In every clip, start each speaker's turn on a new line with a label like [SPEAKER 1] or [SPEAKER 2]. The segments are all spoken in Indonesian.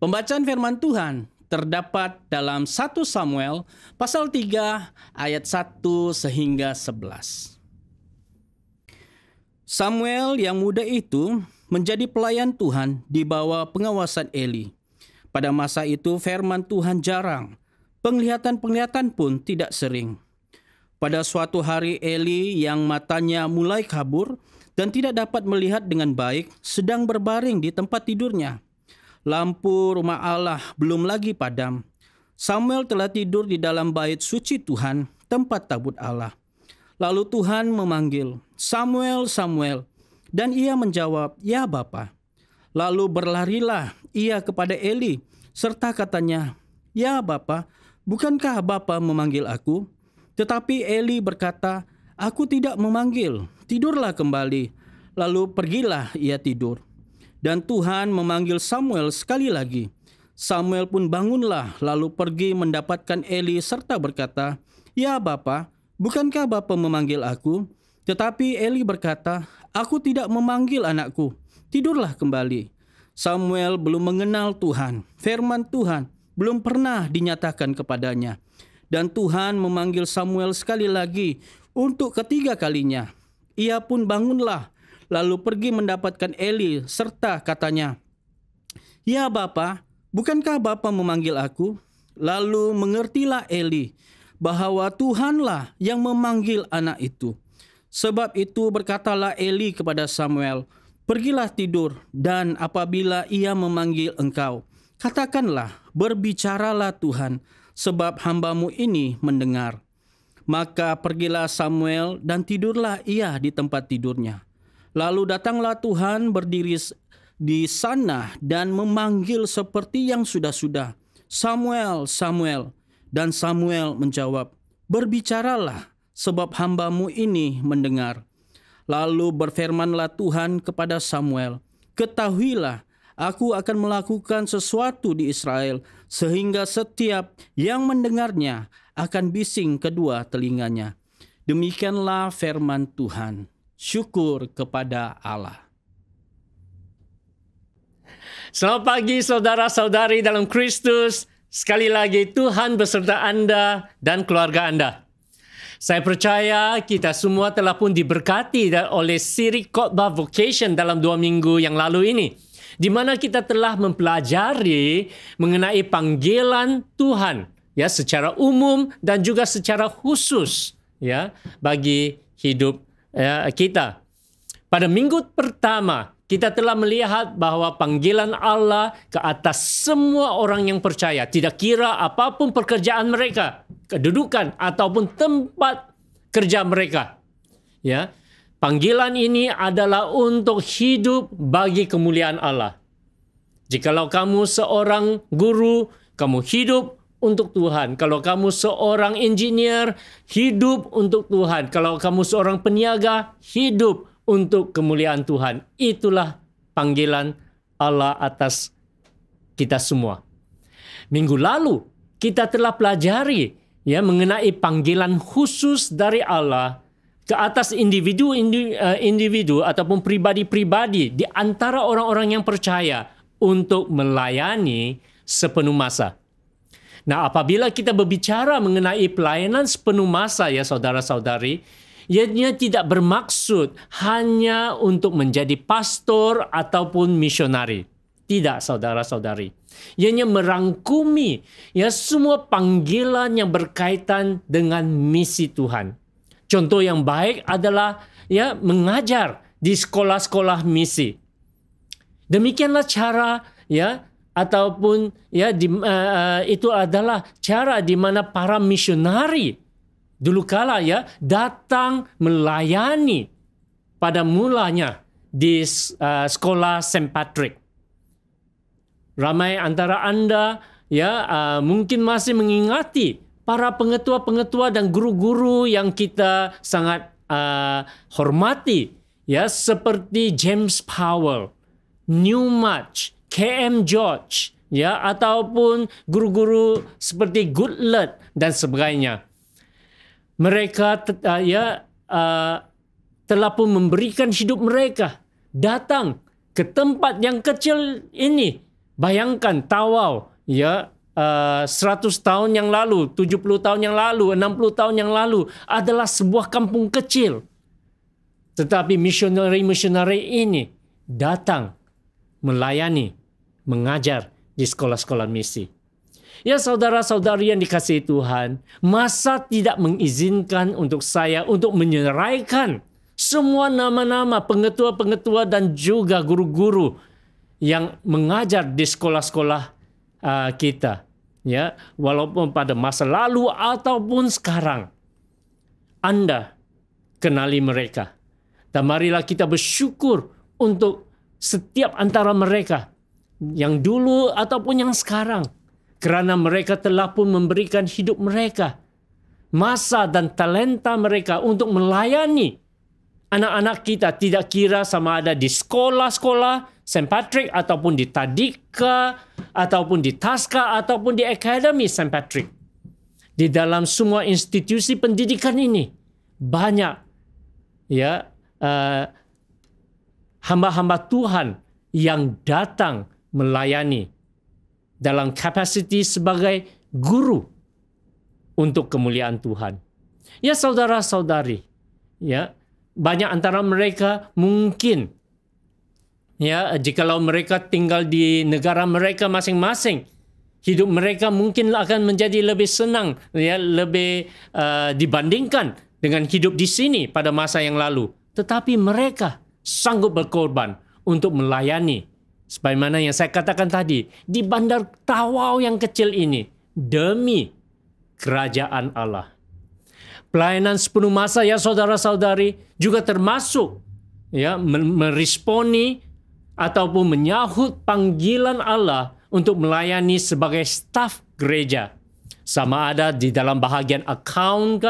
[SPEAKER 1] Pembacaan firman Tuhan terdapat dalam 1 Samuel pasal 3 ayat 1 sehingga 11. Samuel yang muda itu menjadi pelayan Tuhan di bawah pengawasan Eli. Pada masa itu firman Tuhan jarang, penglihatan-penglihatan pun tidak sering. Pada suatu hari Eli yang matanya mulai kabur dan tidak dapat melihat dengan baik sedang berbaring di tempat tidurnya. Lampu rumah Allah belum lagi padam. Samuel telah tidur di dalam bait suci Tuhan, tempat tabut Allah. Lalu Tuhan memanggil, "Samuel, Samuel." Dan ia menjawab, "Ya Bapa." Lalu berlarilah ia kepada Eli, serta katanya, "Ya Bapa, bukankah Bapa memanggil aku?" Tetapi Eli berkata, "Aku tidak memanggil, tidurlah kembali." Lalu pergilah ia tidur. Dan Tuhan memanggil Samuel sekali lagi. Samuel pun bangunlah, lalu pergi mendapatkan Eli serta berkata, "Ya Bapa, bukankah Bapa memanggil aku?" Tetapi Eli berkata, "Aku tidak memanggil anakku, tidurlah kembali." Samuel belum mengenal Tuhan, firman Tuhan belum pernah dinyatakan kepadanya. Dan Tuhan memanggil Samuel sekali lagi untuk ketiga kalinya. Ia pun bangunlah, lalu pergi mendapatkan Eli serta katanya, "Ya Bapa, bukankah Bapa memanggil aku?" Lalu mengertilah Eli bahwa Tuhanlah yang memanggil anak itu. Sebab itu berkatalah Eli kepada Samuel, "Pergilah tidur, dan apabila ia memanggil engkau, katakanlah, berbicaralah Tuhan, sebab hambamu ini mendengar." Maka pergilah Samuel dan tidurlah ia di tempat tidurnya. Lalu datanglah Tuhan berdiri di sana dan memanggil seperti yang sudah-sudah, "Samuel, Samuel." Dan Samuel menjawab, "Berbicaralah, sebab hambamu ini mendengar." Lalu berfirmanlah Tuhan kepada Samuel, "Ketahuilah, aku akan melakukan sesuatu di Israel, sehingga setiap yang mendengarnya akan bising kedua telinganya." Demikianlah firman Tuhan. Syukur kepada Allah.
[SPEAKER 2] Selamat pagi saudara-saudari dalam Kristus. Sekali lagi Tuhan beserta Anda dan keluarga Anda. Saya percaya kita semua telah pun diberkati oleh siri khotbah vocation dalam 2 minggu yang lalu ini, di mana kita telah mempelajari mengenai panggilan Tuhan ya secara umum dan juga secara khusus ya bagi hidup kita. Pada minggu pertama kita telah melihat bahwa panggilan Allah ke atas semua orang yang percaya, tidak kira apapun pekerjaan mereka, kedudukan ataupun tempat kerja mereka. Ya, panggilan ini adalah untuk hidup bagi kemuliaan Allah. Jikalau kamu seorang guru, kamu hidup untuk Tuhan. Kalau kamu seorang engineer, hidup untuk Tuhan. Kalau kamu seorang peniaga, hidup untuk kemuliaan Tuhan. Itulah panggilan Allah atas kita semua. Minggu lalu kita telah pelajari ya mengenai panggilan khusus dari Allah ke atas individu ataupun pribadi-pribadi di antara orang-orang yang percaya untuk melayani sepenuh masa. Nah, apabila kita berbicara mengenai pelayanan sepenuh masa ya saudara-saudari, ianya tidak bermaksud hanya untuk menjadi pastor ataupun misionari. Tidak saudara-saudari. Ianya merangkumi ya semua panggilan yang berkaitan dengan misi Tuhan. Contoh yang baik adalah ya mengajar di sekolah-sekolah misi. Demikianlah cara ya ataupun ya itu adalah cara di mana para misionari dulu kala ya datang melayani pada mulanya di sekolah St. Patrick. Ramai antara Anda ya mungkin masih mengingati para pengetua-pengetua dan guru-guru yang kita sangat hormati ya seperti James Powell, Newmarch, K.M. George, ya ataupun guru-guru seperti Goodlett dan sebagainya. Mereka telah pun memberikan hidup mereka datang ke tempat yang kecil ini Bayangkan Tawau, ya, 100 tahun yang lalu, 70 tahun yang lalu, 60 tahun yang lalu adalah sebuah kampung kecil. Tetapi misionari-misionari ini datang melayani, mengajar di sekolah-sekolah misi. Ya saudara-saudari yang dikasihi Tuhan, masa tidak mengizinkan untuk saya untuk menyeraikan semua nama-nama pengetua-pengetua dan juga guru-guru yang mengajar di sekolah-sekolah kita, ya, walaupun pada masa lalu ataupun sekarang. Anda kenali mereka, dan marilah kita bersyukur untuk setiap antara mereka yang dulu ataupun yang sekarang, kerana mereka telah pun memberikan hidup mereka, masa dan talenta mereka untuk melayani anak-anak kita, tidak kira sama ada di sekolah-sekolah St. Patrick ataupun di Tadika ataupun di Taska ataupun di Akademi St. Patrick. Di dalam semua institusi pendidikan ini banyak, ya, hamba-hamba Tuhan yang datang melayani dalam kapasiti sebagai guru untuk kemuliaan Tuhan. Ya saudara-saudari, ya, banyak antara mereka mungkin, ya, jikalau mereka tinggal di negara mereka masing-masing, hidup mereka mungkin akan menjadi lebih senang, ya, lebih dibandingkan dengan hidup di sini pada masa yang lalu. Tetapi mereka sanggup berkorban untuk melayani, sebagaimana yang saya katakan tadi, di bandar Tawau yang kecil ini, demi kerajaan Allah. Pelayanan sepenuh masa, ya saudara-saudari, juga termasuk, ya, meresponi ataupun menyahut panggilan Allah untuk melayani sebagai staf gereja. Sama ada di dalam bahagian akaun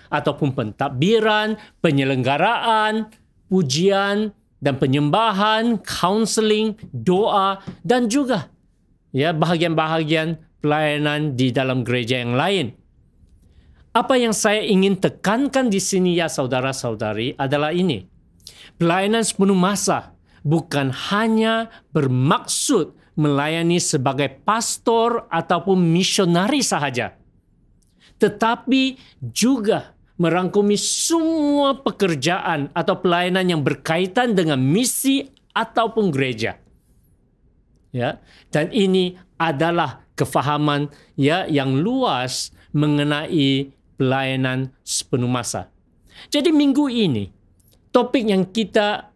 [SPEAKER 2] ataupun pentadbiran, penyelenggaraan, pujian dan penyembahan, counseling, doa, dan juga, ya, bahagian-bahagian pelayanan di dalam gereja yang lain. Apa yang saya ingin tekankan di sini, ya saudara-saudari, adalah ini. Pelayanan sepenuh masa bukan hanya bermaksud melayani sebagai pastor ataupun misionari sahaja, tetapi juga merangkumi semua pekerjaan atau pelayanan yang berkaitan dengan misi ataupun gereja. Ya, dan ini adalah kefahaman, ya, yang luas mengenai pelayanan sepenuh masa. Jadi minggu ini topik yang kita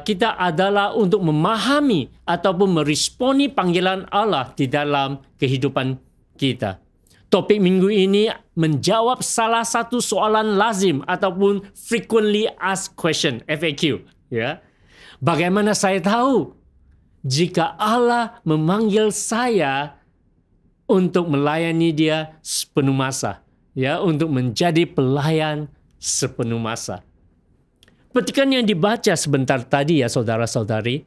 [SPEAKER 2] kita adalah untuk memahami ataupun meresponi panggilan Allah di dalam kehidupan kita. Topik minggu ini menjawab salah satu soalan lazim ataupun frequently asked question, FAQ, ya. Bagaimana saya tahu jika Allah memanggil saya untuk melayani Dia sepenuh masa, ya, untuk menjadi pelayan sepenuh masa. Petikan yang dibaca sebentar tadi, ya saudara-saudari,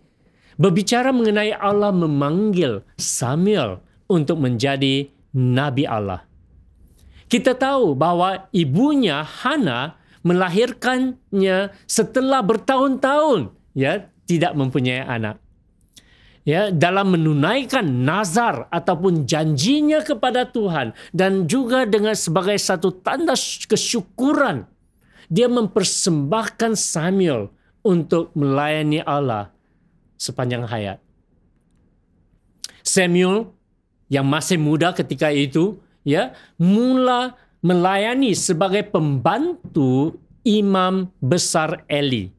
[SPEAKER 2] berbicara mengenai Allah memanggil Samuel untuk menjadi Nabi Allah. Kita tahu bahwa ibunya Hana melahirkannya setelah bertahun-tahun, ya, tidak mempunyai anak. Ya, dalam menunaikan nazar ataupun janjinya kepada Tuhan, dan juga dengan sebagai satu tanda kesyukuran, dia mempersembahkan Samuel untuk melayani Allah sepanjang hayat. Samuel yang masih muda ketika itu, ya, mula melayani sebagai pembantu imam besar Eli.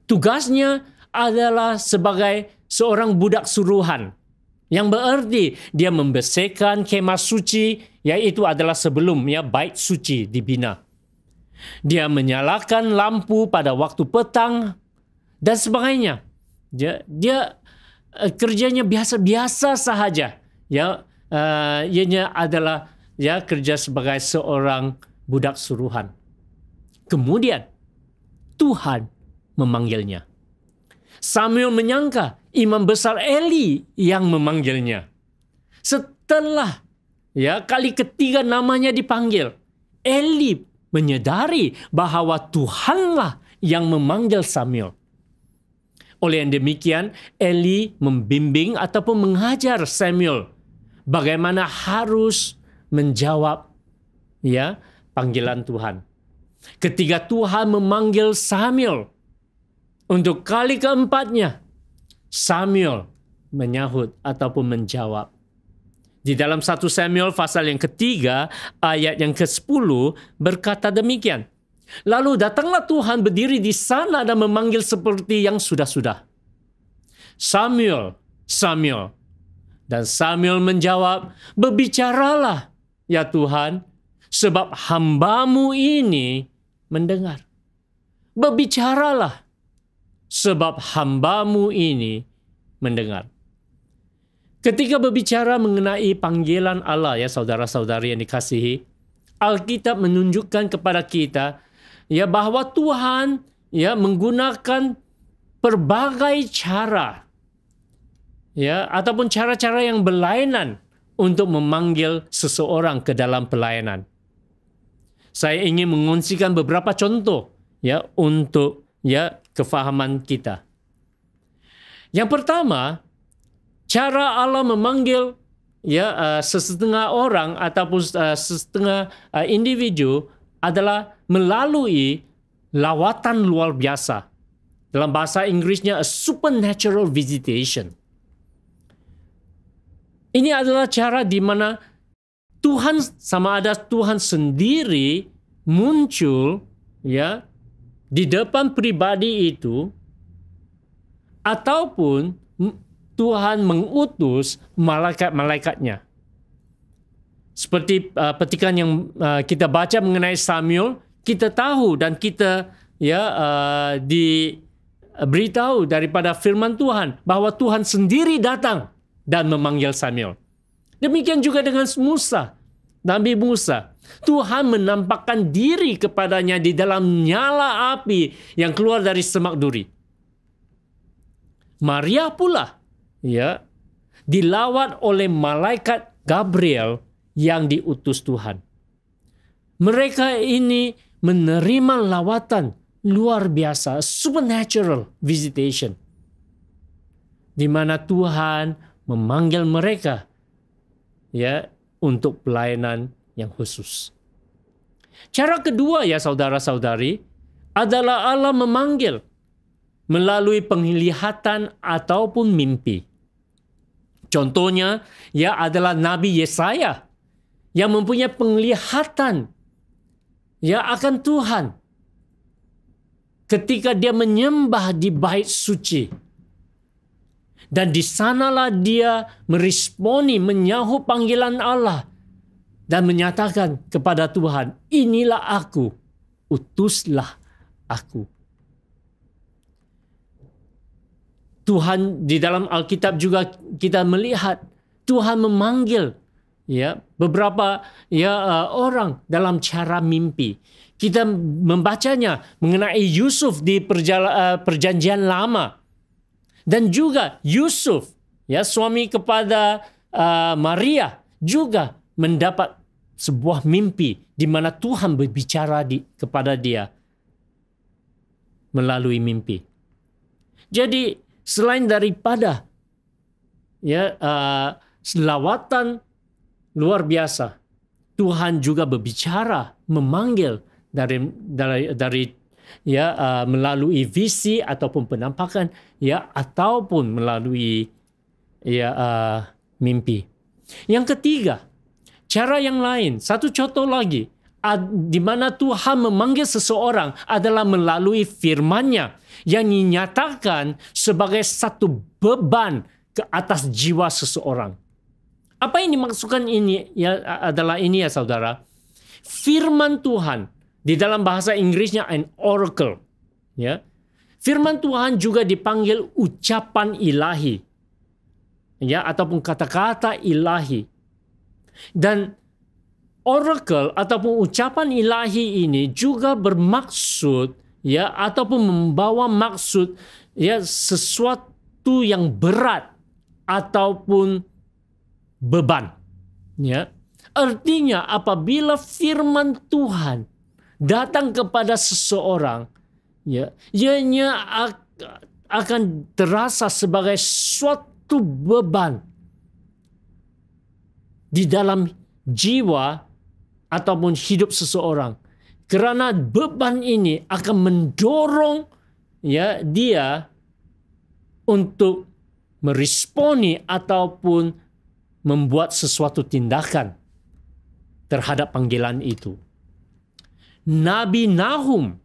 [SPEAKER 2] Tugasnya adalah sebagai seorang budak suruhan, yang berarti dia membersihkan kemah suci, yaitu adalah sebelum, ya, bait suci dibina. Dia menyalakan lampu pada waktu petang dan sebagainya. Dia kerjanya biasa-biasa sahaja. Ya, ianya adalah, ya, kerja sebagai seorang budak suruhan. Kemudian Tuhan memanggilnya. Samuel menyangka imam besar Eli yang memanggilnya. Setelah, ya, kali ketiga namanya dipanggil, Eli menyadari bahwa Tuhanlah yang memanggil Samuel. Oleh yang demikian, Eli membimbing ataupun mengajar Samuel bagaimana harus menjawab panggilan Tuhan. Ketika Tuhan memanggil Samuel untuk kali keempatnya, Samuel menyahut ataupun menjawab. Di dalam 1 Samuel pasal yang ketiga, ayat yang ke-10 berkata demikian. Lalu datanglah Tuhan berdiri di sana dan memanggil seperti yang sudah-sudah. Samuel, Samuel. Dan Samuel menjawab, berbicaralah ya Tuhan, sebab hamba-Mu ini mendengar. Berbicaralah, sebab hamba-Mu ini mendengar. Ketika berbicara mengenai panggilan Allah ya saudara-saudari yang dikasihi, Alkitab menunjukkan kepada kita bahwa Tuhan menggunakan berbagai cara ataupun cara-cara yang berlainan untuk memanggil seseorang ke dalam pelayanan. Saya ingin mengongsikan beberapa contoh untuk kefahaman kita. Yang pertama, cara Allah memanggil sesetengah orang ataupun sesetengah individu adalah melalui lawatan luar biasa. Dalam bahasa Inggrisnya, a supernatural visitation. Ini adalah cara di mana Tuhan, sama ada Tuhan sendiri muncul di depan pribadi itu, ataupun Tuhan mengutus malaikat-malaikatnya. Seperti petikan yang kita baca mengenai Samuel, kita tahu dan kita diberitahu daripada firman Tuhan bahwa Tuhan sendiri datang dan memanggil Samuel. Demikian juga dengan Musa, Nabi Musa. Tuhan menampakkan diri kepadanya di dalam nyala api yang keluar dari semak duri. Maria pula dilawat oleh malaikat Gabriel yang diutus Tuhan. Mereka ini menerima lawatan luar biasa, supernatural visitation, di mana Tuhan memanggil mereka untuk pelayanan yang khusus. Cara kedua saudara-saudari adalah Allah memanggil melalui penglihatan ataupun mimpi. Contohnya adalah Nabi Yesaya yang mempunyai penglihatan akan Tuhan ketika dia menyembah di bait suci. Dan di sanalah dia meresponi, menyahut panggilan Allah dan menyatakan kepada Tuhan, inilah aku, utuslah aku. Tuhan di dalam Alkitab juga kita melihat Tuhan memanggil beberapa orang dalam cara mimpi. Kita membacanya mengenai Yusuf di perjanjian lama. Dan juga Yusuf, suami kepada Maria, juga mendapat sebuah mimpi di mana Tuhan berbicara kepada dia melalui mimpi. Jadi selain daripada selawatan luar biasa, Tuhan juga berbicara, memanggil dari melalui visi ataupun penampakan, ataupun melalui mimpi. Yang ketiga, cara yang lain, satu contoh lagi, di mana Tuhan memanggil seseorang adalah melalui firman-Nya yang dinyatakan sebagai satu beban ke atas jiwa seseorang. Apa yang dimaksudkan ini adalah saudara. Firman Tuhan di dalam bahasa Inggrisnya an oracle. Firman Tuhan juga dipanggil ucapan ilahi. Ataupun kata-kata ilahi. Dan oracle ataupun ucapan ilahi ini juga bermaksud ataupun membawa maksud sesuatu yang berat ataupun beban. Artinya apabila firman Tuhan datang kepada seseorang, ianya akan terasa sebagai suatu beban di dalam jiwa ataupun hidup seseorang. Kerana beban ini akan mendorong dia untuk meresponi ataupun membuat sesuatu tindakan terhadap panggilan itu. Nabi Nahum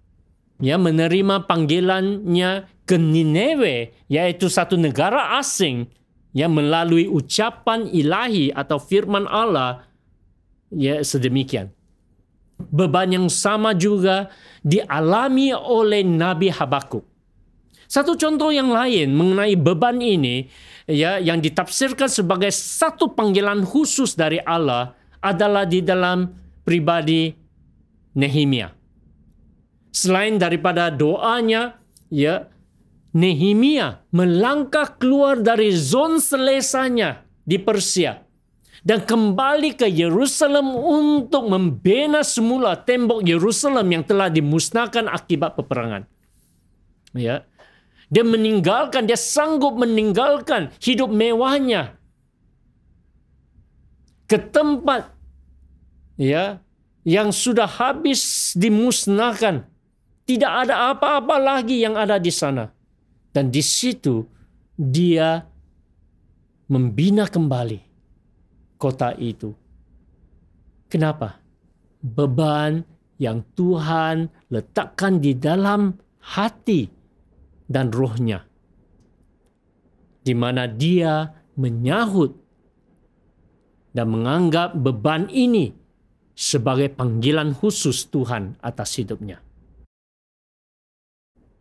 [SPEAKER 2] menerima panggilannya ke Nineve, yaitu satu negara asing, melalui ucapan ilahi atau firman Allah sedemikian. Beban yang sama juga dialami oleh Nabi Habakuk. Satu contoh yang lain mengenai beban ini yang ditafsirkan sebagai satu panggilan khusus dari Allah adalah di dalam pribadi Nehemia. Selain daripada doanya, Nehemia melangkah keluar dari zon selesanya di Persia dan kembali ke Yerusalem untuk membina semula tembok Yerusalem yang telah dimusnahkan akibat peperangan. Dia sanggup meninggalkan hidup mewahnya ke tempat yang sudah habis dimusnahkan. Tidak ada apa-apa lagi yang ada di sana. Dan di situ dia membina kembali kota itu. Kenapa? Beban yang Tuhan letakkan di dalam hati dan rohnya, di mana dia menyahut dan menganggap beban ini sebagai panggilan khusus Tuhan atas hidupnya.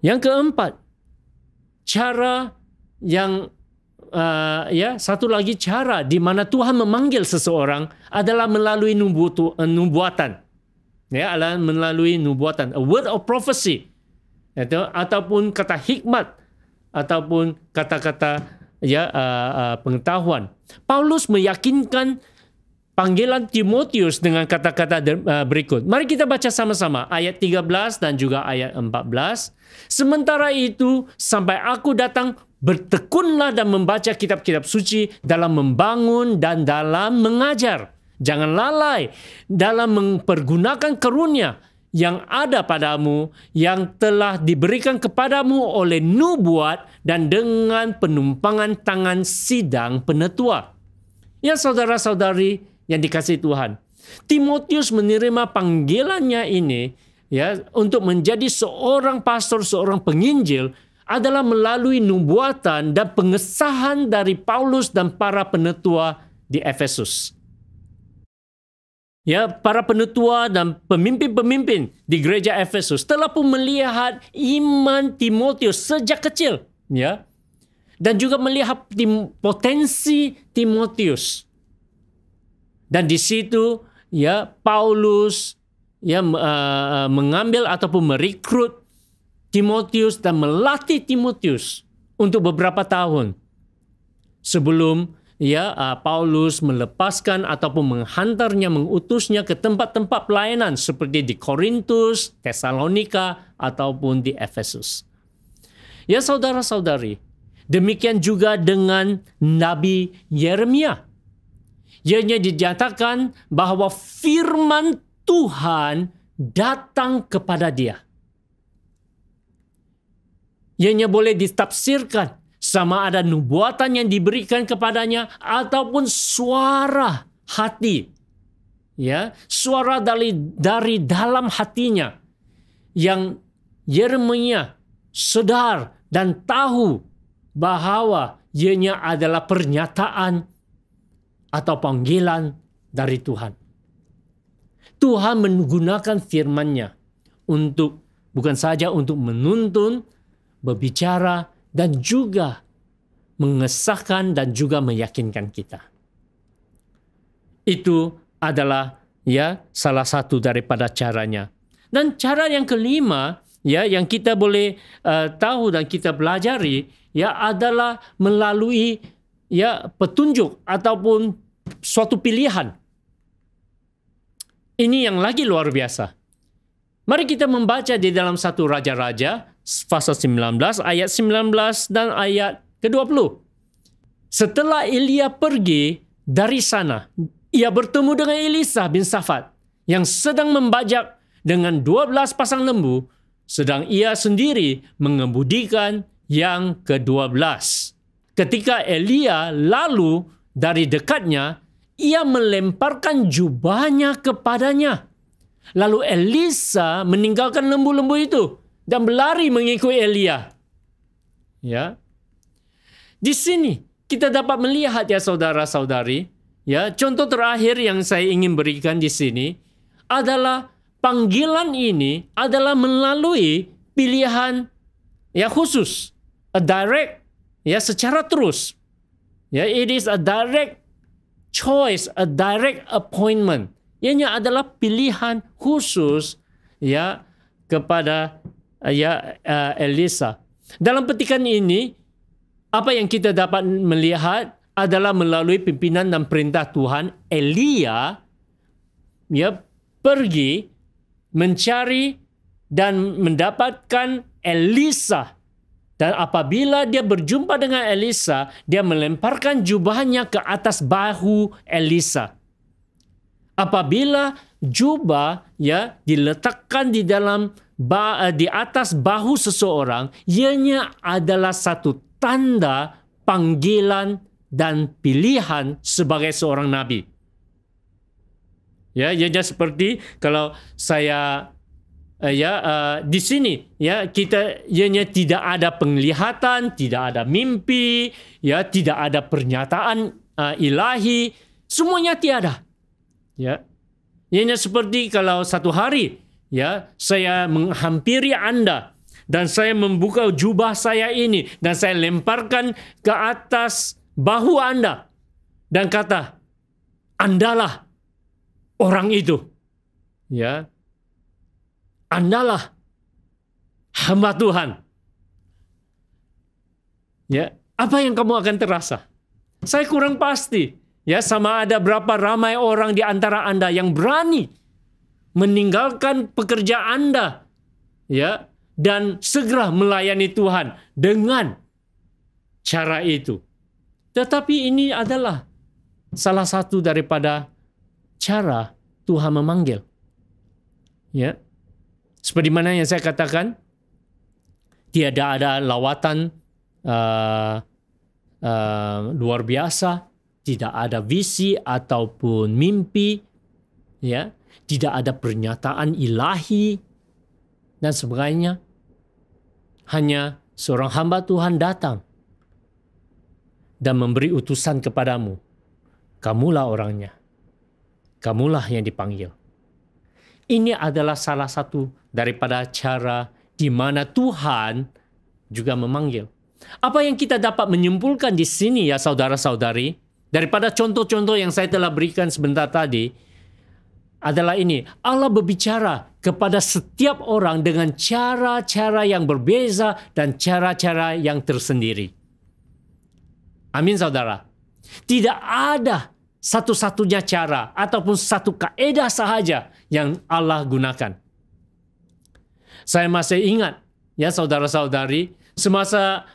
[SPEAKER 2] Yang keempat, cara yang satu lagi cara di mana Tuhan memanggil seseorang adalah melalui nubuatan. Melalui nubuatan, a word of prophecy, ataupun kata hikmat, ataupun kata-kata pengetahuan. Paulus meyakinkan panggilan Timotius dengan kata-kata berikut. Mari kita baca sama-sama ayat 13 dan juga ayat 14. Sementara itu, sampai aku datang, bertekunlah dan membaca kitab-kitab suci dalam membangun dan dalam mengajar. Jangan lalai dalam mempergunakan karunia yang ada padamu, yang telah diberikan kepadamu oleh nubuat dan dengan penumpangan tangan sidang penetua. Ya saudara-saudari yang dikasihi Tuhan, Timotius menerima panggilannya ini untuk menjadi seorang pastor, seorang penginjil adalah melalui nubuatan dan pengesahan dari Paulus dan para penetua di Efesus. Para penetua dan pemimpin-pemimpin di gereja Efesus telah pun melihat iman Timotius sejak kecil, dan juga melihat potensi Timotius. Dan di situ Paulus mengambil ataupun merekrut Timotius dan melatih Timotius untuk beberapa tahun sebelum Paulus melepaskan ataupun menghantarnya, mengutusnya ke tempat-tempat pelayanan seperti di Korintus, Tesalonika ataupun di Efesus. Ya saudara-saudari, demikian juga dengan Nabi Yeremia. Ianya dinyatakan bahwa firman Tuhan datang kepada dia. Ianya boleh ditafsirkan sama ada nubuatan yang diberikan kepadanya ataupun suara hati. Suara dari dalam hatinya yang Yeremia sadar dan tahu bahwa ianya adalah pernyataan atau panggilan dari Tuhan. Tuhan menggunakan firman-Nya bukan saja untuk menuntun, berbicara, dan juga mengesahkan dan juga meyakinkan kita. Itu adalah salah satu daripada caranya. Dan cara yang kelima yang kita boleh tahu dan kita pelajari adalah melalui petunjuk ataupun suatu pilihan. Ini yang lagi luar biasa. Mari kita membaca di dalam 1 Raja-Raja pasal 19, ayat 19 dan ayat ke-20. Setelah Elia pergi dari sana, ia bertemu dengan Elisa bin Safat yang sedang membajak dengan 12 pasang lembu, sedang ia sendiri mengemudikan yang ke-12. Ketika Elia lalu dari dekatnya, ia melemparkan jubahnya kepadanya. Lalu Elisa meninggalkan lembu-lembu itu dan berlari mengikuti Elia. Ya. Di sini kita dapat melihat ya saudara-saudari, ya, contoh terakhir yang saya ingin berikan di sini adalah panggilan ini adalah melalui pilihan ya khusus, a direct, ya, secara terus. Ya, it is a direct choice, a direct appointment. Ianya adalah pilihan khusus ya kepada Elisa. Dalam petikan ini, apa yang kita dapat melihat adalah melalui pimpinan dan perintah Tuhan, Elia ya pergi mencari dan mendapatkan Elisa. Dan apabila dia berjumpa dengan Elisa, dia melemparkan jubahnya ke atas bahu Elisa. Apabila jubah ya diletakkan di atas bahu seseorang, ianya adalah satu tanda panggilan dan pilihan sebagai seorang nabi. Ya, ianya seperti kalau saya di sini ya ianya tidak ada penglihatan, tidak ada mimpi, ya tidak ada pernyataan ilahi, semuanya tiada. Ya, ianya seperti kalau satu hari ya saya menghampiri Anda dan saya membuka jubah saya ini dan saya lemparkan ke atas bahu Anda dan kata, Andalah orang itu. Ya. Andalah hamba Tuhan. Ya, apa yang kamu akan terasa? Saya kurang pasti. Ya, sama ada berapa ramai orang di antara Anda yang berani meninggalkan pekerjaan Anda, ya, dan segera melayani Tuhan dengan cara itu. Tetapi ini adalah salah satu daripada cara Tuhan memanggil. Ya. Seperti mana yang saya katakan, tiada ada lawatan luar biasa, tidak ada visi ataupun mimpi, ya, tidak ada pernyataan ilahi dan sebagainya. Hanya seorang hamba Tuhan datang dan memberi utusan kepadamu. Kamulah orangnya. Kamulah yang dipanggil. Ini adalah salah satu daripada cara di mana Tuhan juga memanggil. Apa yang kita dapat menyimpulkan di sini ya saudara-saudari, daripada contoh-contoh yang saya telah berikan sebentar tadi, adalah ini. Allah berbicara kepada setiap orang dengan cara-cara yang berbeza dan cara-cara yang tersendiri. Amin saudara. Tidak ada satu-satunya cara ataupun satu kaedah sahaja yang Allah gunakan. Saya masih ingat ya saudara-saudari, semasa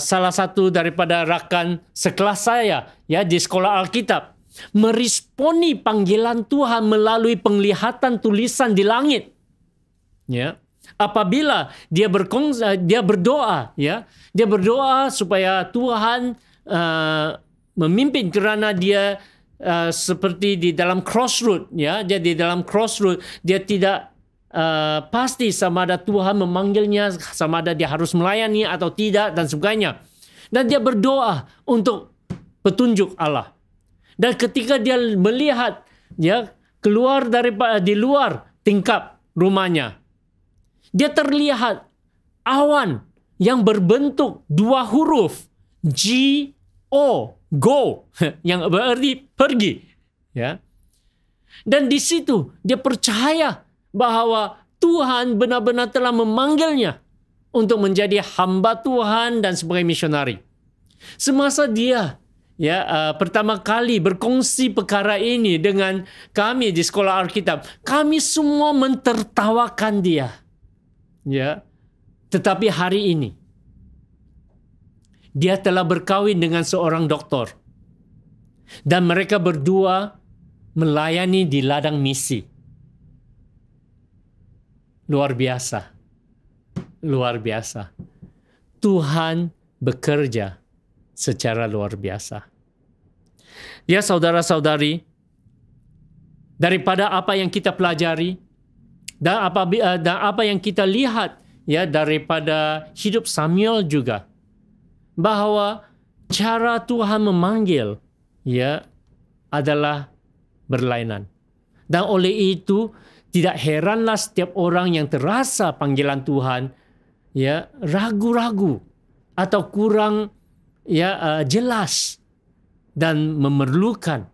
[SPEAKER 2] salah satu daripada rakan sekelas saya ya di sekolah Alkitab meresponi panggilan Tuhan melalui penglihatan tulisan di langit. Ya. Apabila dia berdoa ya, dia berdoa supaya Tuhan memimpin kerana dia seperti di dalam crossroad ya, jadi dalam crossroad dia tidak pasti sama ada Tuhan memanggilnya, sama ada dia harus melayani atau tidak dan sebagainya. Dan dia berdoa untuk petunjuk Allah. Dan ketika dia melihat ya keluar di luar tingkap rumahnya, dia terlihat awan yang berbentuk dua huruf G-O, go, yang berarti pergi, ya. Dan di situ dia percaya bahwa Tuhan benar-benar telah memanggilnya untuk menjadi hamba Tuhan dan sebagai misionari. Semasa dia pertama kali berkongsi perkara ini dengan kami di sekolah Alkitab, kami semua mentertawakan dia. Ya. Tetapi hari ini, dia telah berkahwin dengan seorang doktor. Dan mereka berdua melayani di ladang misi. Luar biasa. Luar biasa. Tuhan bekerja secara luar biasa. Ya saudara-saudari, daripada apa yang kita pelajari dan apa yang kita lihat ya daripada hidup Samuel juga, bahwa cara Tuhan memanggil ya adalah berlainan. Dan oleh itu tidak heranlah setiap orang yang terasa panggilan Tuhan ya ragu-ragu atau kurang jelas dan memerlukan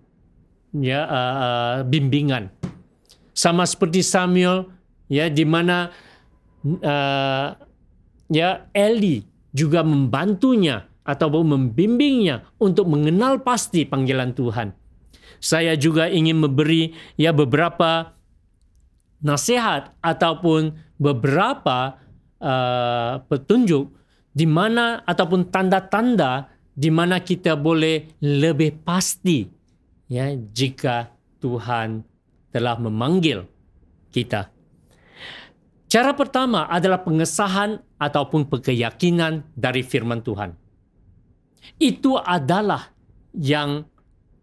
[SPEAKER 2] bimbingan. Sama seperti Samuel ya, di mana Eli juga membantunya atau membimbingnya untuk mengenal pasti panggilan Tuhan. Saya juga ingin memberi beberapa nasihat ataupun beberapa petunjuk di mana ataupun tanda-tanda di mana kita boleh lebih pasti ya jika Tuhan telah memanggil kita. Cara pertama adalah pengesahan ataupun keyakinan dari firman Tuhan. Itu adalah yang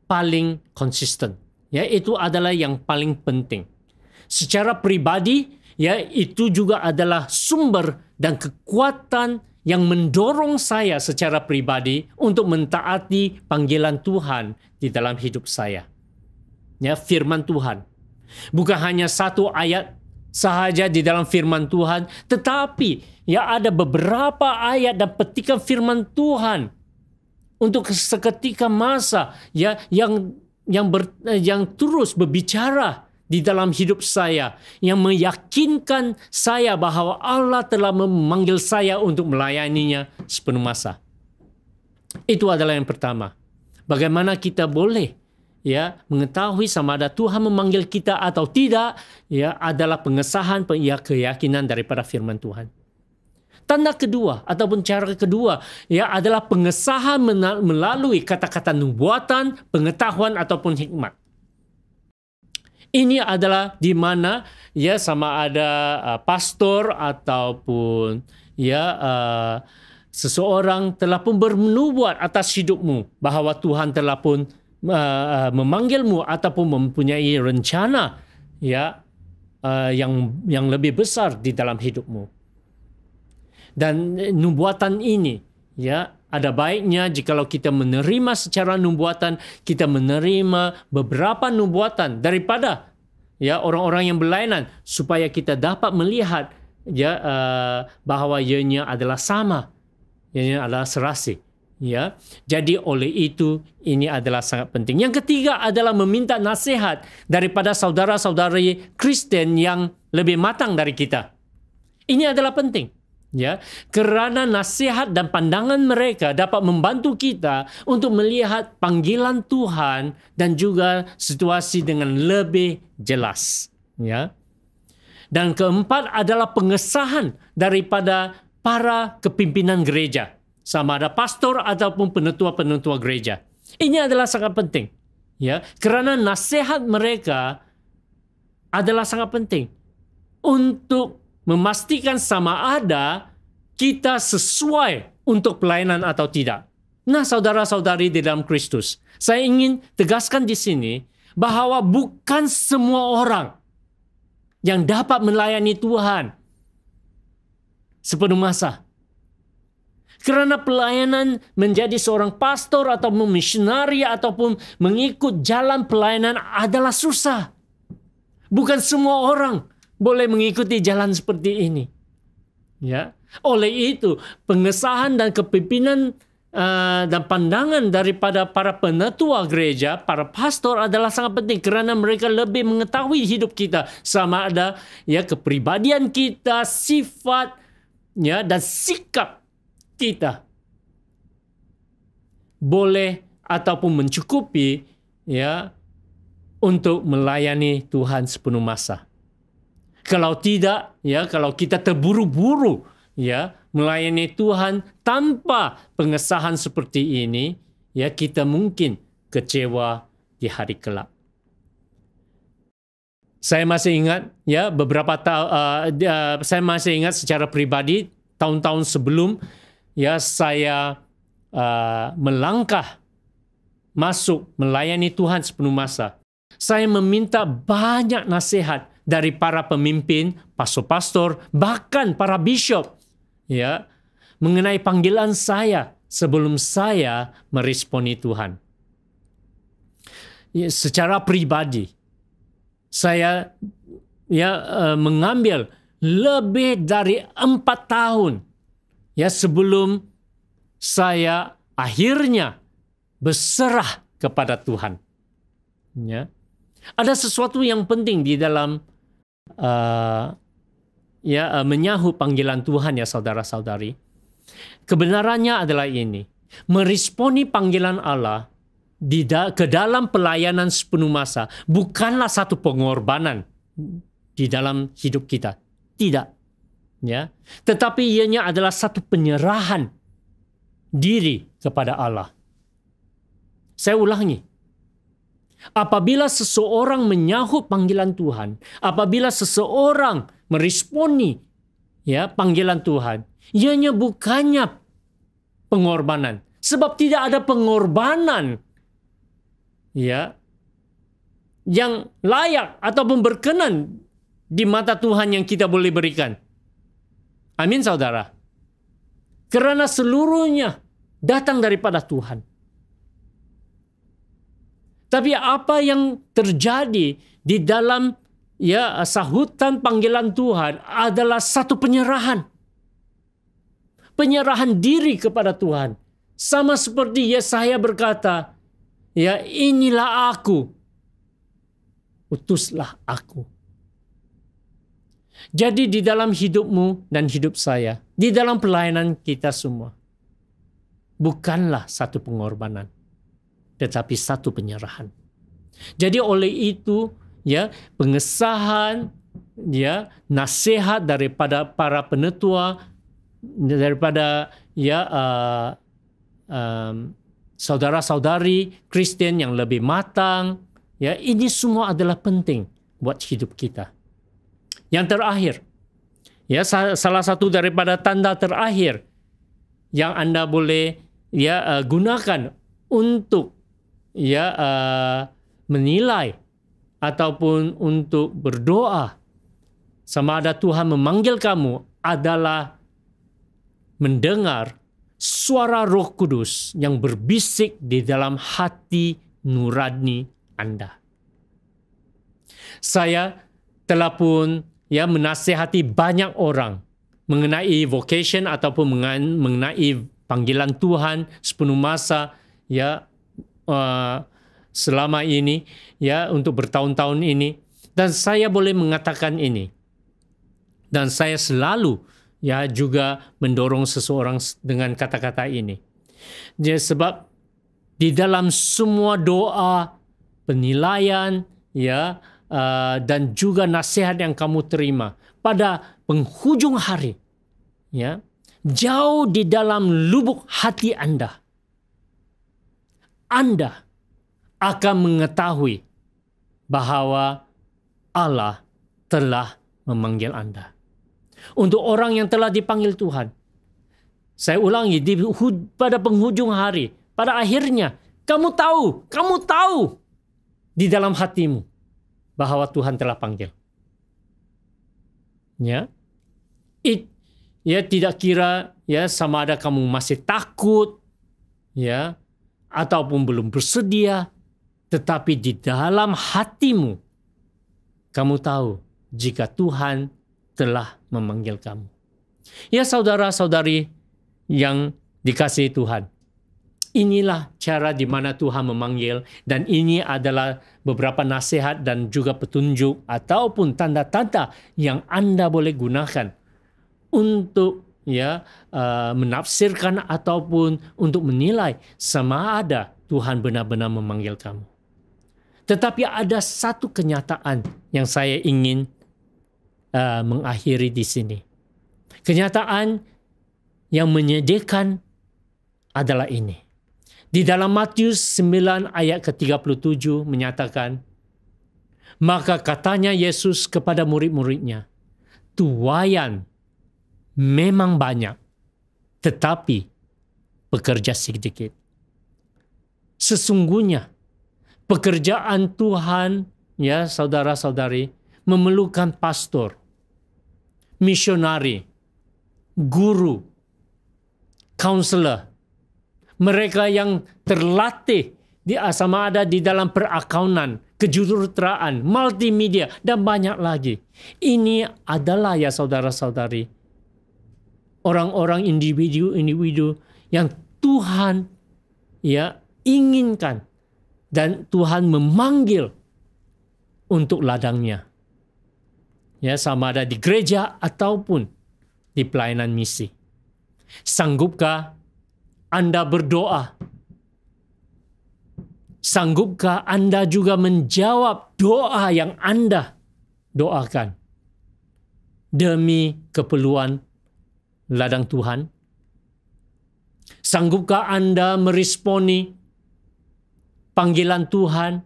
[SPEAKER 2] paling konsisten. Ya, itu adalah yang paling penting. Secara pribadi, ya itu juga adalah sumber dan kekuatan yang mendorong saya secara pribadi untuk mentaati panggilan Tuhan di dalam hidup saya. Ya, firman Tuhan. Bukan hanya satu ayat sahaja di dalam firman Tuhan, tetapi ya ada beberapa ayat dan petikan firman Tuhan untuk seketika masa ya yang terus berbicara di dalam hidup saya, yang meyakinkan saya bahwa Allah telah memanggil saya untuk melayaninya sepenuh masa. Itu adalah yang pertama. Bagaimana kita boleh ya mengetahui sama ada Tuhan memanggil kita atau tidak, ya adalah pengesahan keyakinan daripada firman Tuhan. Tanda kedua ataupun cara kedua ya adalah pengesahan melalui kata-kata nubuatan, pengetahuan ataupun hikmat. Ini adalah di mana ya sama ada pastor ataupun seseorang telah pun bernubuat atas hidupmu bahwa Tuhan telah pun memanggilmu ataupun mempunyai rencana yang lebih besar di dalam hidupmu. Dan nubuatan ini ya ada baiknya jikalau kita menerima secara nubuatan, kita menerima beberapa nubuatan daripada ya orang-orang yang berlainan supaya kita dapat melihat bahwa ianya adalah sama, ianya adalah serasi. Ya, jadi oleh itu ini adalah sangat penting. Yang ketiga adalah meminta nasihat daripada saudara-saudari Kristen yang lebih matang dari kita. Ini adalah penting. Ya, kerana nasihat dan pandangan mereka dapat membantu kita untuk melihat panggilan Tuhan dan juga situasi dengan lebih jelas. Ya. Dan keempat adalah pengesahan daripada para kepimpinan gereja, sama ada pastor ataupun penetua-penetua gereja. Ini adalah sangat penting. Ya, kerana nasihat mereka adalah sangat penting untuk memastikan sama ada kita sesuai untuk pelayanan atau tidak. Nah, saudara-saudari di dalam Kristus, saya ingin tegaskan di sini bahwa bukan semua orang yang dapat melayani Tuhan sepenuh masa. Kerana pelayanan menjadi seorang pastor atau misionari ataupun mengikut jalan pelayanan adalah susah. Bukan semua orang boleh mengikuti jalan seperti ini. Ya, oleh itu pengesahan dan kepimpinan dan pandangan daripada para penetua gereja, para pastor adalah sangat penting kerana mereka lebih mengetahui hidup kita, sama ada ya kepribadian kita, sifat ya dan sikap kita boleh ataupun mencukupi ya untuk melayani Tuhan sepenuh masa. Kalau tidak, ya kalau kita terburu-buru ya melayani Tuhan tanpa pengesahan seperti ini, ya kita mungkin kecewa di hari kelak. Saya masih ingat ya saya masih ingat secara pribadi tahun-tahun sebelum ya saya melangkah masuk melayani Tuhan sepenuh masa. Saya meminta banyak nasihat dari para pemimpin, pastor-pastor, bahkan para bishop ya mengenai panggilan saya sebelum saya meresponi Tuhan. Ya, secara pribadi saya mengambil lebih dari 4 tahun ya sebelum saya akhirnya berserah kepada Tuhan. Ya. Ada sesuatu yang penting di dalam menyahut panggilan Tuhan ya saudara-saudari. Kebenarannya adalah ini. Meresponi panggilan Allah ke dalam pelayanan sepenuh masa bukanlah satu pengorbanan di dalam hidup kita. Tidak. Ya. Tetapi ianya adalah satu penyerahan diri kepada Allah. Saya ulangi. Apabila seseorang menyahut panggilan Tuhan, apabila seseorang meresponi ya panggilan Tuhan, ianya bukannya pengorbanan. Sebab tidak ada pengorbanan ya yang layak ataupun berkenan di mata Tuhan yang kita boleh berikan. Amin saudara. Karena seluruhnya datang daripada Tuhan. Tapi apa yang terjadi di dalam ya sahutan panggilan Tuhan adalah satu penyerahan. Penyerahan diri kepada Tuhan. Sama seperti Yesaya berkata, ya inilah aku, utuslah aku. Jadi di dalam hidupmu dan hidup saya, di dalam pelayanan kita semua, bukanlah satu pengorbanan, tetapi satu penyerahan. Jadi oleh itu, ya pengesahan, ya nasihat daripada para penetua, daripada ya saudara-saudari Kristen yang lebih matang, ya ini semua adalah penting buat hidup kita. Yang terakhir, ya salah satu daripada tanda terakhir yang Anda boleh ya gunakan untuk ya menilai ataupun untuk berdoa sama ada Tuhan memanggil kamu adalah mendengar suara Roh Kudus yang berbisik di dalam hati nurani Anda. Saya telah pun ya menasihati banyak orang mengenai vocation ataupun mengenai panggilan Tuhan sepenuh masa ya selama ini ya untuk bertahun-tahun ini, dan saya boleh mengatakan ini, dan saya selalu ya juga mendorong seseorang dengan kata-kata ini. Jadi sebab di dalam semua doa, penilaian ya dan juga nasihat yang kamu terima pada penghujung hari, ya jauh di dalam lubuk hati Anda akan mengetahui bahwa Allah telah memanggil Anda. Untuk orang yang telah dipanggil Tuhan, saya ulangi, pada penghujung hari, pada akhirnya kamu tahu di dalam hatimu bahwa Tuhan telah panggil. Ya, tidak kira ya sama ada kamu masih takut, ya, ataupun belum bersedia, tetapi di dalam hatimu kamu tahu jika Tuhan telah memanggil kamu. Ya saudara-saudari yang dikasihi Tuhan, inilah cara di mana Tuhan memanggil, dan ini adalah beberapa nasihat dan juga petunjuk ataupun tanda-tanda yang Anda boleh gunakan untuk ya menafsirkan ataupun untuk menilai sama ada Tuhan benar-benar memanggil kamu. Tetapi ada satu kenyataan yang saya ingin mengakhiri di sini. Kenyataan yang menyedihkan adalah ini. Di dalam Matius 9 ayat ke-37 menyatakan, maka katanya Yesus kepada murid-muridnya, tuaian memang banyak, tetapi pekerja sedikit. Sesungguhnya pekerjaan Tuhan, ya saudara-saudari, memerlukan pastor, misionari, guru, counselor, mereka yang terlatih sama ada di dalam perakaunan, kejuruteraan, multimedia, dan banyak lagi. Ini adalah ya saudara-saudari, orang-orang individu yang Tuhan ya inginkan dan Tuhan memanggil untuk ladangnya. Ya, sama ada di gereja ataupun di pelayanan misi. Sanggupkah Anda berdoa? Sanggupkah Anda juga menjawab doa yang Anda doakan demi keperluan ladang Tuhan? Sanggupkah Anda meresponi panggilan Tuhan?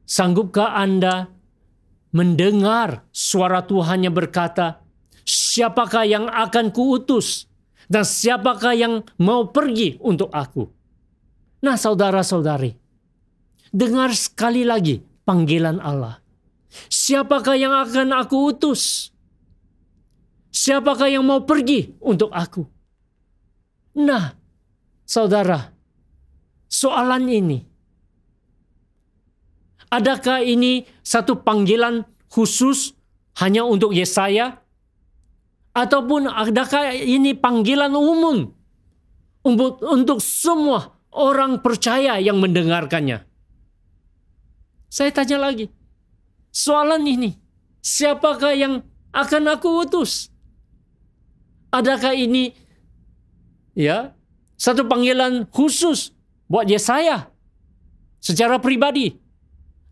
[SPEAKER 2] Sanggupkah Anda mendengar suara Tuhan yang berkata, siapakah yang akan kuutus? Dan siapakah yang mau pergi untuk aku? Nah saudara-saudari, dengar sekali lagi panggilan Allah. Siapakah yang akan aku utus? Siapakah yang mau pergi untuk aku? Nah, saudara, soalan ini, adakah ini satu panggilan khusus hanya untuk Yesaya? Ataupun adakah ini panggilan umum untuk semua orang percaya yang mendengarkannya? Saya tanya lagi, soalan ini, siapakah yang akan aku utus? Adakah ini ya satu panggilan khusus buat Yesaya secara pribadi?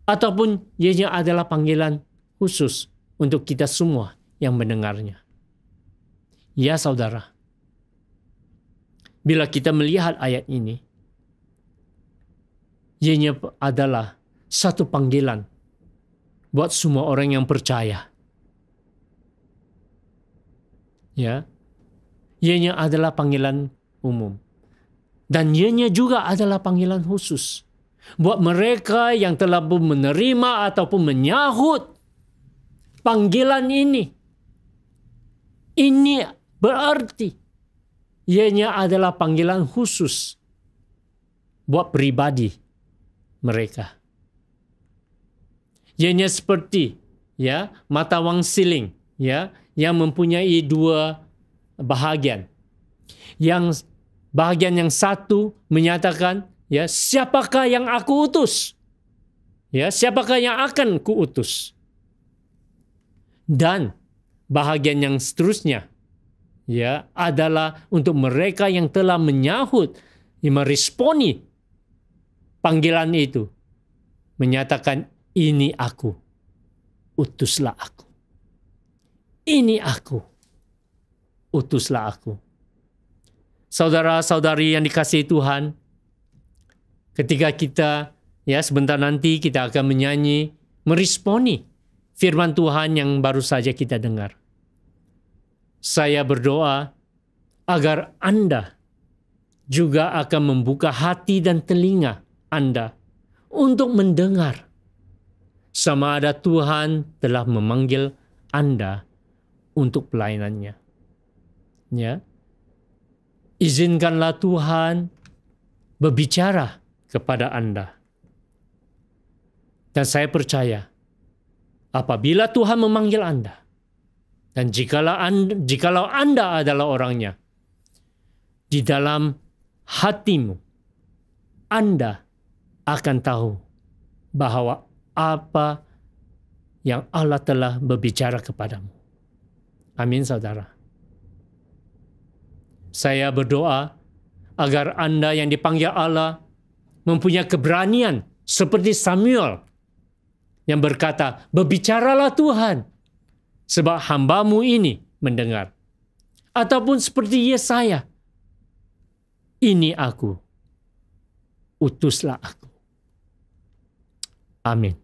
[SPEAKER 2] Ataupun ianya adalah panggilan khusus untuk kita semua yang mendengarnya? Ya saudara, bila kita melihat ayat ini, ianya adalah satu panggilan buat semua orang yang percaya. Ya, ianya adalah panggilan umum. Dan ianya juga adalah panggilan khusus buat mereka yang telah menerima ataupun menyahut panggilan ini. Ini berarti ianya adalah panggilan khusus buat pribadi mereka. Ianya seperti ya mata wang siling ya yang mempunyai dua bahagian. Yang bahagian yang satu menyatakan ya siapakah yang aku utus? Ya, siapakah yang akan kuutus? Dan bahagian yang seterusnya ya adalah untuk mereka yang telah menyahut, meresponi panggilan itu, menyatakan ini aku, utuslah aku. Ini aku, utuslah aku. Saudara-saudari yang dikasihi Tuhan, ketika kita ya sebentar nanti kita akan menyanyi, meresponi firman Tuhan yang baru saja kita dengar. Saya berdoa agar Anda juga akan membuka hati dan telinga Anda untuk mendengar sama ada Tuhan telah memanggil Anda untuk pelayanannya. Ya. Izinkanlah Tuhan berbicara kepada Anda. Dan saya percaya apabila Tuhan memanggil Anda, dan jikalau Anda adalah orangnya, di dalam hatimu, Anda akan tahu bahwa apa yang Allah telah berbicara kepadamu. Amin, saudara. Saya berdoa agar Anda yang dipanggil Allah mempunyai keberanian seperti Samuel yang berkata, berbicaralah Tuhan, sebab hambamu ini mendengar. Ataupun seperti Yesaya, ini aku, utuslah aku. Amin.